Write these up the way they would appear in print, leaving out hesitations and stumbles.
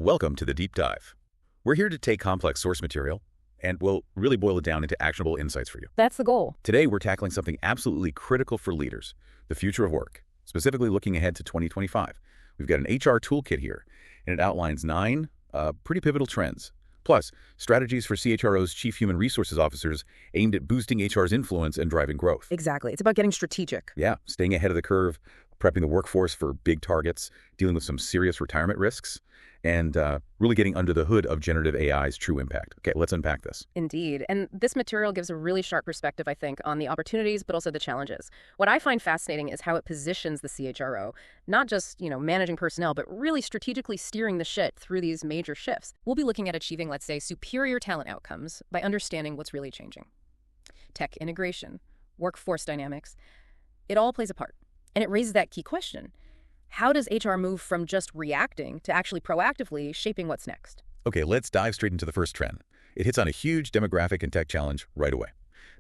Welcome to the Deep Dive. We're here to take complex source material and we'll really boil it down into actionable insights for you. That's the goal. Today, we're tackling something absolutely critical for leaders, the future of work, specifically looking ahead to 2025. We've got an HR toolkit here, and it outlines 9 pretty pivotal trends, plus strategies for CHROs, Chief Human Resources Officers, aimed at boosting HR's influence and driving growth. Exactly. It's about getting strategic. Yeah, staying ahead of the curve, prepping the workforce for big targets, dealing with some serious retirement risks, and really getting under the hood of generative AI's true impact. Okay, let's unpack this. Indeed. And this material gives a really sharp perspective, I think, on the opportunities, but also the challenges. What I find fascinating is how it positions the CHRO, not just, managing personnel, but really strategically steering the ship through these major shifts. We'll be looking at achieving, let's say, superior talent outcomes by understanding what's really changing. Tech integration, workforce dynamics, it all plays a part. And it raises that key question. How does HR move from just reacting to actually proactively shaping what's next? Okay, let's dive straight into the first trend. It hits on a huge demographic and tech challenge right away.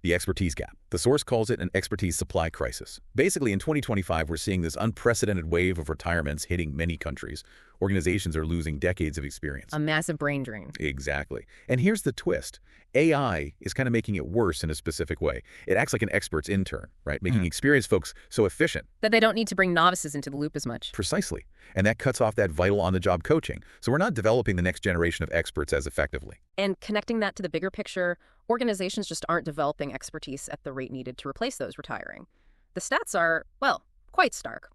The expertise gap. The source calls it an expertise supply crisis. Basically, in 2025, we're seeing this unprecedented wave of retirements hitting many countries. Organizations are losing decades of experience. A massive brain drain. Exactly. And here's the twist. AI is kind of making it worse in a specific way. It acts like an expert's intern, right? Making experienced folks so efficient. That they don't need to bring novices into the loop as much. Precisely. And that cuts off that vital on-the-job coaching. So we're not developing the next generation of experts as effectively. And connecting that to the bigger picture, organizations just aren't developing expertise at the rate needed to replace those retiring. The stats are, well, quite stark.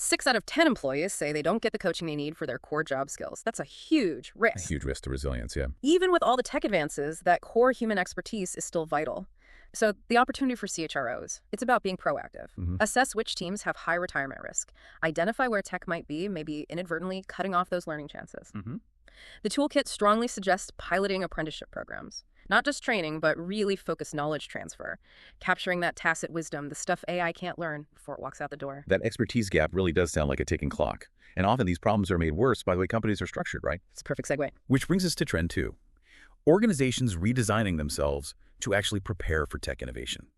6 out of 10 employees say they don't get the coaching they need for their core job skills. That's a huge risk. A huge risk to resilience, yeah. Even with all the tech advances, that core human expertise is still vital. So the opportunity for CHROs, it's about being proactive. Assess which teams have high retirement risk. Identify where tech might be, maybe inadvertently cutting off those learning chances. The toolkit strongly suggests piloting apprenticeship programs. Not just training, but really focused knowledge transfer. Capturing that tacit wisdom, the stuff AI can't learn before it walks out the door. That expertise gap really does sound like a ticking clock. And often these problems are made worse by the way companies are structured, right? It's a perfect segue. Which brings us to trend 2. Organizations redesigning themselves to actually prepare for tech innovation.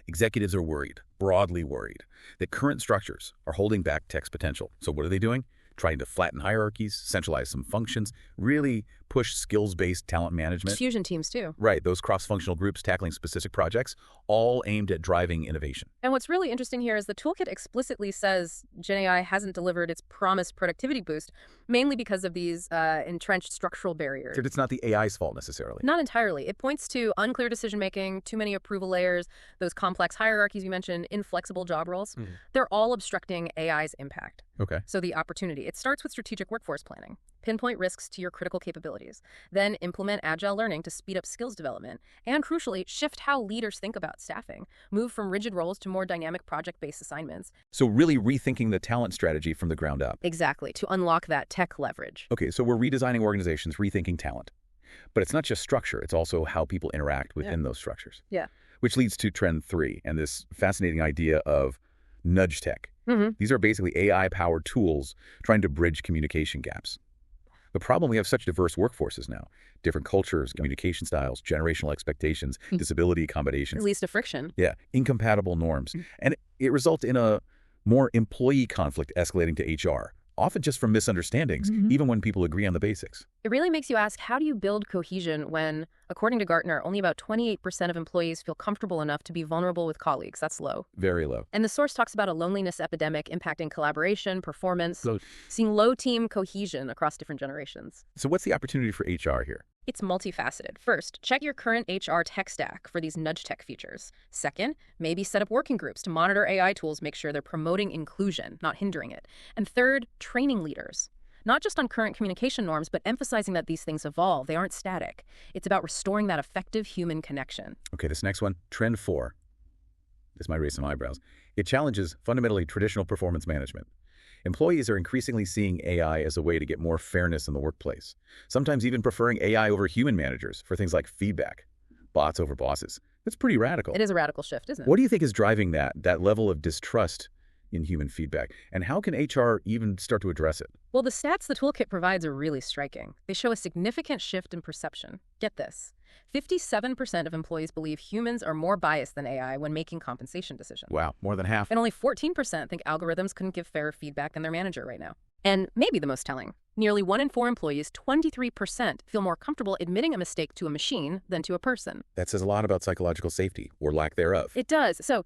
Executives are worried, broadly worried, that current structures are holding back tech's potential. So what are they doing? Trying to flatten hierarchies, centralize some functions, really push skills-based talent management. Fusion teams, too. Right, those cross-functional groups tackling specific projects, all aimed at driving innovation. And what's really interesting here is the toolkit explicitly says GenAI hasn't delivered its promised productivity boost, mainly because of these entrenched structural barriers. It's not the AI's fault necessarily. Not entirely. It points to unclear decision-making, too many approval layers, those complex hierarchies you mentioned, inflexible job roles. They're all obstructing AI's impact. Okay. So the opportunity, it starts with strategic workforce planning. Pinpoint risks to your critical capabilities. Then implement agile learning to speed up skills development. And crucially, shift how leaders think about staffing. Move from rigid roles to more dynamic project-based assignments. So really rethinking the talent strategy from the ground up. Exactly, to unlock that tech leverage. Okay, so we're redesigning organizations, rethinking talent. But it's not just structure, it's also how people interact within those structures. Yeah. Which leads to trend 3 and this fascinating idea of nudge tech. These are basically AI-powered tools trying to bridge communication gaps. The problem, we have such diverse workforces now. Different cultures, communication styles, generational expectations, disability accommodations. At least a friction. Yeah, incompatible norms. And it results in a more employee conflict escalating to HR, often just from misunderstandings, even when people agree on the basics. It really makes you ask, how do you build cohesion when, according to Gartner, only about 28% of employees feel comfortable enough to be vulnerable with colleagues? That's low. Very low. And the source talks about a loneliness epidemic impacting collaboration, performance, So seeing low team cohesion across different generations. what's the opportunity for HR here? It's multifaceted. First, check your current HR tech stack for these nudge tech features. Second, maybe set up working groups to monitor AI tools, make sure they're promoting inclusion, not hindering it. And third, training leaders. Not just on current communication norms, but emphasizing that these things evolve. They aren't static. It's about restoring that effective human connection. Okay, this next one, trend 4. This might raise some eyebrows. It challenges fundamentally traditional performance management. Employees are increasingly seeing AI as a way to get more fairness in the workplace, sometimes even preferring AI over human managers for things like feedback, bots over bosses. That's pretty radical. It is a radical shift, isn't it? What do you think is driving that level of distrust in human feedback? And how can HR even start to address it? Well, the stats the toolkit provides are really striking. They show a significant shift in perception. Get this. 57% of employees believe humans are more biased than AI when making compensation decisions. Wow, more than half. And only 14% think algorithms couldn't give fairer feedback than their manager right now. And maybe the most telling, nearly 1 in 4 employees, 23%, feel more comfortable admitting a mistake to a machine than to a person. That says a lot about psychological safety, or lack thereof. It does. So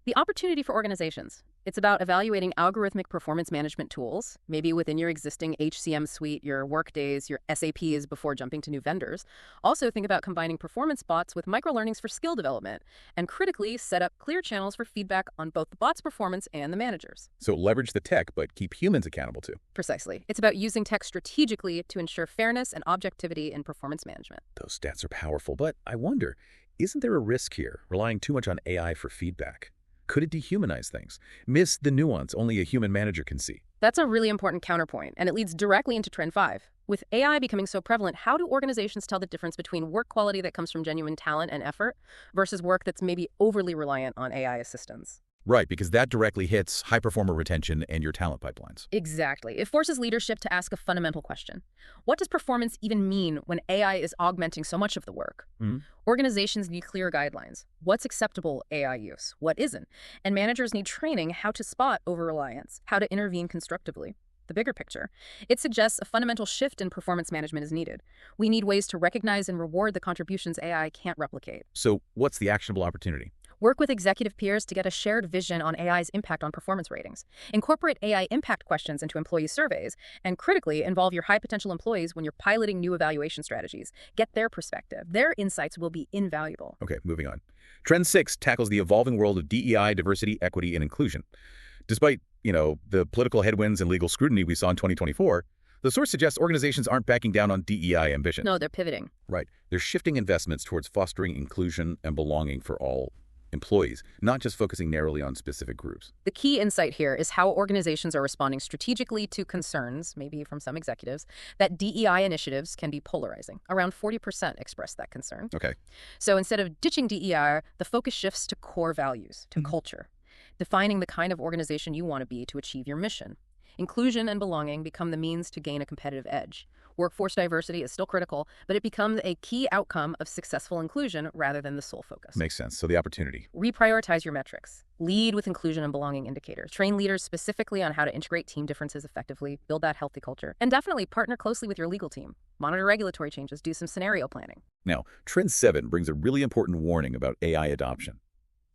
the opportunity for organizations. It's about evaluating algorithmic performance management tools, maybe within your existing HCM suite, your Workdays, your SAPs before jumping to new vendors. Also think about combining performance bots with microlearnings for skill development, and critically set up clear channels for feedback on both the bot's performance and the managers. So leverage the tech, but keep humans accountable too. Precisely. It's about using tech strategically to ensure fairness and objectivity in performance management. Those stats are powerful, but I wonder, isn't there a risk here, relying too much on AI for feedback? Could it dehumanize things? Miss the nuance only a human manager can see? That's a really important counterpoint, and it leads directly into Trend 5. With AI becoming so prevalent, how do organizations tell the difference between work quality that comes from genuine talent and effort versus work that's maybe overly reliant on AI assistance? Right, because that directly hits high-performer retention and your talent pipelines. Exactly. It forces leadership to ask a fundamental question. What does performance even mean when AI is augmenting so much of the work? Organizations need clear guidelines. What's acceptable AI use? What isn't? And managers need training how to spot over-reliance, how to intervene constructively. The bigger picture, it suggests a fundamental shift in performance management is needed. We need ways to recognize and reward the contributions AI can't replicate. So what's the actionable opportunity? Work with executive peers to get a shared vision on AI's impact on performance ratings. Incorporate AI impact questions into employee surveys, and critically involve your high-potential employees when you're piloting new evaluation strategies. Get their perspective. Their insights will be invaluable. Okay, moving on. Trend 6 tackles the evolving world of DEI, diversity, equity, and inclusion. Despite, the political headwinds and legal scrutiny we saw in 2024, the source suggests organizations aren't backing down on DEI ambition. No, they're pivoting. Right. They're shifting investments towards fostering inclusion and belonging for all employees, not just focusing narrowly on specific groups. The key insight here is how organizations are responding strategically to concerns, maybe from some executives, that DEI initiatives can be polarizing. Around 40% express that concern. Okay. So instead of ditching DEI, the focus shifts to core values, to culture, defining the kind of organization you want to be to achieve your mission. Inclusion and belonging become the means to gain a competitive edge. Workforce diversity is still critical, but it becomes a key outcome of successful inclusion rather than the sole focus. Makes sense. So the opportunity. Reprioritize your metrics. Lead with inclusion and belonging indicators. Train leaders specifically on how to integrate team differences effectively, build that healthy culture, and definitely partner closely with your legal team. Monitor regulatory changes, do some scenario planning. Now, Trend 7 brings a really important warning about AI adoption.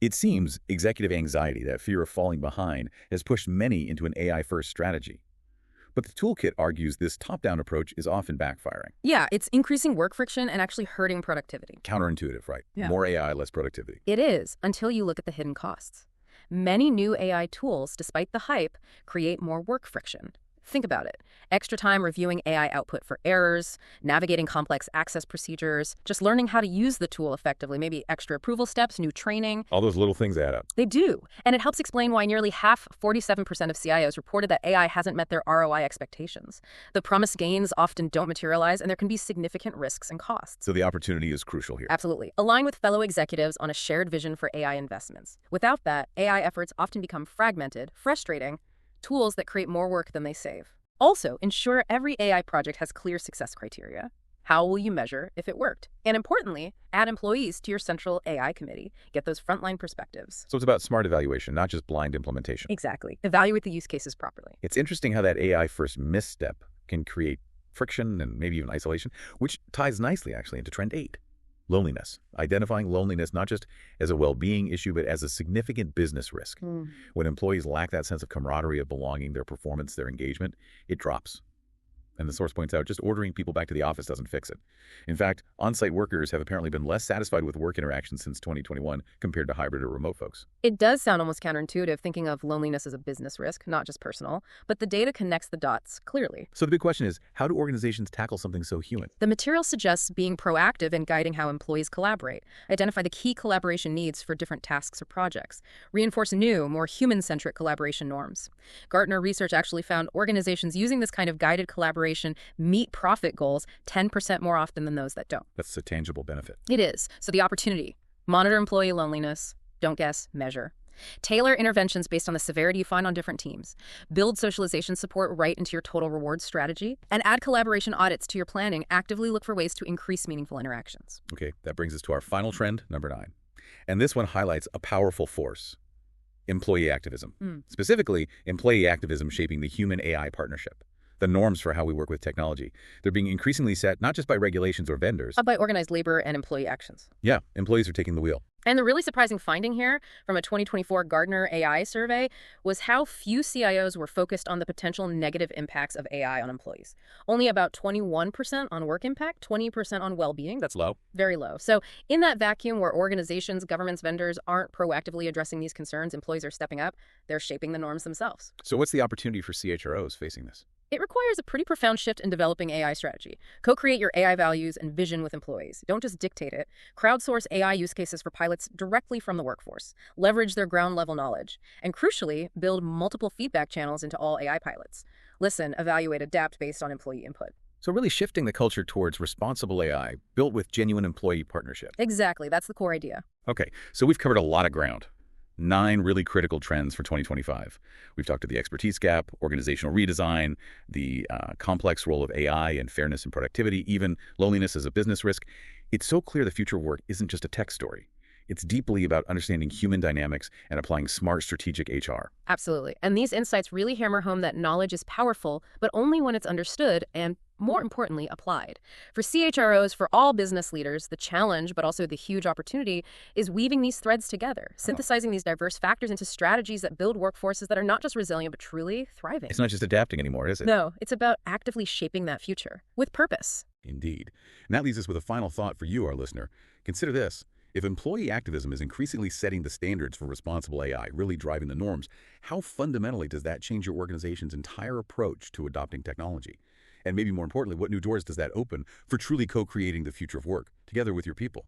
It seems executive anxiety, that fear of falling behind, has pushed many into an AI-first strategy. But the Toolkit argues this top-down approach is often backfiring. Yeah, it's increasing work friction and actually hurting productivity. Counterintuitive, right? Yeah. More AI, less productivity. It is, until you look at the hidden costs. Many new AI tools, despite the hype, create more work friction. Think about it. Extra time reviewing AI output for errors, navigating complex access procedures, just learning how to use the tool effectively, maybe extra approval steps, new training. All those little things add up. They do. And it helps explain why nearly half, 47% of CIOs reported that AI hasn't met their ROI expectations. The promised gains often don't materialize, and there can be significant risks and costs. So the opportunity is crucial here. Absolutely. Align with fellow executives on a shared vision for AI investments. Without that, AI efforts often become fragmented, frustrating, tools that create more work than they save. Also, ensure every AI project has clear success criteria. How will you measure if it worked? And importantly, add employees to your central AI committee. Get those frontline perspectives. So it's about smart evaluation, not just blind implementation. Exactly. Evaluate the use cases properly. It's interesting how that AI-first misstep can create friction and maybe even isolation, which ties nicely, actually, into Trend 8. Loneliness. Identifying loneliness not just as a well-being issue, but as a significant business risk. When employees lack that sense of camaraderie, of belonging, their performance, their engagement, it drops. And the source points out, just ordering people back to the office doesn't fix it. In fact, on-site workers have apparently been less satisfied with work interactions since 2021 compared to hybrid or remote folks. It does sound almost counterintuitive, thinking of loneliness as a business risk, not just personal, but the data connects the dots clearly. So the big question is, how do organizations tackle something so human? The material suggests being proactive in guiding how employees collaborate, identify the key collaboration needs for different tasks or projects, reinforce new, more human-centric collaboration norms. Gartner research actually found organizations using this kind of guided collaboration meet profit goals 10% more often than those that don't. That's a tangible benefit. It is. So the opportunity. Monitor employee loneliness. Don't guess, measure. Tailor interventions based on the severity you find on different teams. Build socialization support right into your total rewards strategy. And add collaboration audits to your planning. Actively look for ways to increase meaningful interactions. Okay, that brings us to our final trend, number 9. And this one highlights a powerful force. employee activism. Specifically, employee activism shaping the human-AI partnership. The norms for how we work with technology. They're being increasingly set not just by regulations or vendors. By organized labor and employee actions. Yeah, employees are taking the wheel. And the really surprising finding here from a 2024 Gartner AI survey was how few CIOs were focused on the potential negative impacts of AI on employees. Only about 21% on work impact, 20% on well-being. That's low. Very low. So in that vacuum where organizations, governments, vendors aren't proactively addressing these concerns, employees are stepping up, they're shaping the norms themselves. So what's the opportunity for CHROs facing this? It requires a pretty profound shift in developing AI strategy. Co-create your AI values and vision with employees. Don't just dictate it. Crowdsource AI use cases for pilots directly from the workforce. Leverage their ground-level knowledge. And crucially, build multiple feedback channels into all AI pilots. Listen, evaluate, adapt based on employee input. So really shifting the culture towards responsible AI built with genuine employee partnership. Exactly. That's the core idea. Okay, so we've covered a lot of ground. 9 really critical trends for 2025. We've talked to the expertise gap, organizational redesign, the complex role of AI and fairness and productivity, even loneliness as a business risk. It's so clear the future of work isn't just a tech story. It's deeply about understanding human dynamics and applying smart strategic HR. Absolutely. And these insights really hammer home that knowledge is powerful, but only when it's understood and, more importantly, applied. For CHROs, for all business leaders, the challenge, but also the huge opportunity, is weaving these threads together, synthesizing these diverse factors into strategies that build workforces that are not just resilient, but truly thriving. It's not just adapting anymore, is it? No, it's about actively shaping that future with purpose. Indeed. And that leaves us with a final thought for you, our listener. Consider this. If employee activism is increasingly setting the standards for responsible AI, really driving the norms, how fundamentally does that change your organization's entire approach to adopting technology? And maybe more importantly, what new doors does that open for truly co-creating the future of work together with your people?